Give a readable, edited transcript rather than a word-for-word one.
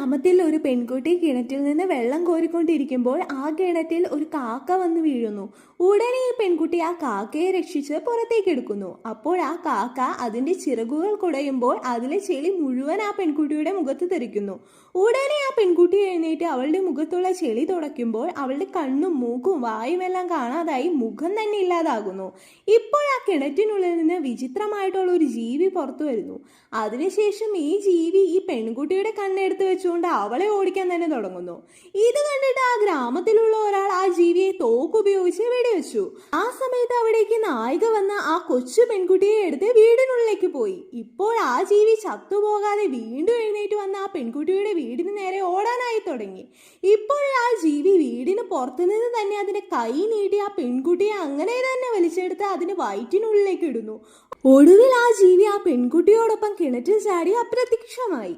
ഗ്രാമത്തിൽ ഒരു പെൺകുട്ടി കിണറ്റിൽ നിന്ന് വെള്ളം കോരിക്കൊണ്ടിരിക്കുമ്പോൾ ആ കിണറ്റിൽ ഒരു കാക്ക വന്ന് വീഴുന്നു. ഉടനെ ഈ പെൺകുട്ടി ആ കാക്കയെ രക്ഷിച്ച് പുറത്തേക്ക് എടുക്കുന്നു. അപ്പോൾ ആ കാക്ക അതിന്റെ ചിറകുകൾ കുടയുമ്പോൾ അതിലെ ചെളി മുഴുവൻ ആ പെൺകുട്ടിയുടെ മുഖത്ത് തെറിക്കുന്നു. ഉടനെ ആ പെൺകുട്ടി എഴുന്നേറ്റ് അവളുടെ മുഖത്തുള്ള ചെളി തുടയ്ക്കുമ്പോൾ അവളുടെ കണ്ണും മൂക്കും വായുമെല്ലാം കാണാതായി മുഖം തന്നെ ഇല്ലാതാകുന്നു. ഇപ്പോൾ ആ കിണറ്റിനുള്ളിൽ നിന്ന് വിചിത്രമായിട്ടുള്ള ഒരു ജീവി പുറത്തു വരുന്നു. അതിനുശേഷം ഈ ജീവി ഈ പെൺകുട്ടിയുടെ കണ്ണെടുത്ത് വെച്ചുകൊണ്ട് അവളെ ഓടിക്കാൻ തന്നെ തുടങ്ങുന്നു. ഇത് കണ്ടിട്ട് ആ ഗ്രാമത്തിലുള്ള ഒരാൾ ആ ജീവിയെ തോക്കുപയോഗിച്ച് വെടിവെച്ചു. ആ സമയത്ത് അവിടേക്ക് നായിക വന്ന ആ കൊച്ചു പെൺകുട്ടിയെ എടുത്ത് വീടിനുള്ളിലേക്ക് പോയി. ഇപ്പോൾ ആ ജീവി ചത്തുപോകാതെ വീണ്ടും എഴുന്നേറ്റ് വന്ന ആ പെൺകുട്ടിയുടെ വീടിന് നേരെ ഓടാനായി തുടങ്ങി. ഇപ്പോൾ ആ ജീവി വീടിന് പുറത്തുനിന്ന് തന്നെ അതിന്റെ കൈ നീട്ടി ആ പെൺകുട്ടിയെ അങ്ങനെ തന്നെ വലിച്ചെടുത്ത് അതിന് വയറ്റിനുള്ളിലേക്ക് ഇടുന്നു. ഒടുവിൽ ആ ജീവി ആ പെൺകുട്ടിയോടൊപ്പം കിണറ്റിൽ ചാടി അപ്രത്യക്ഷമായി.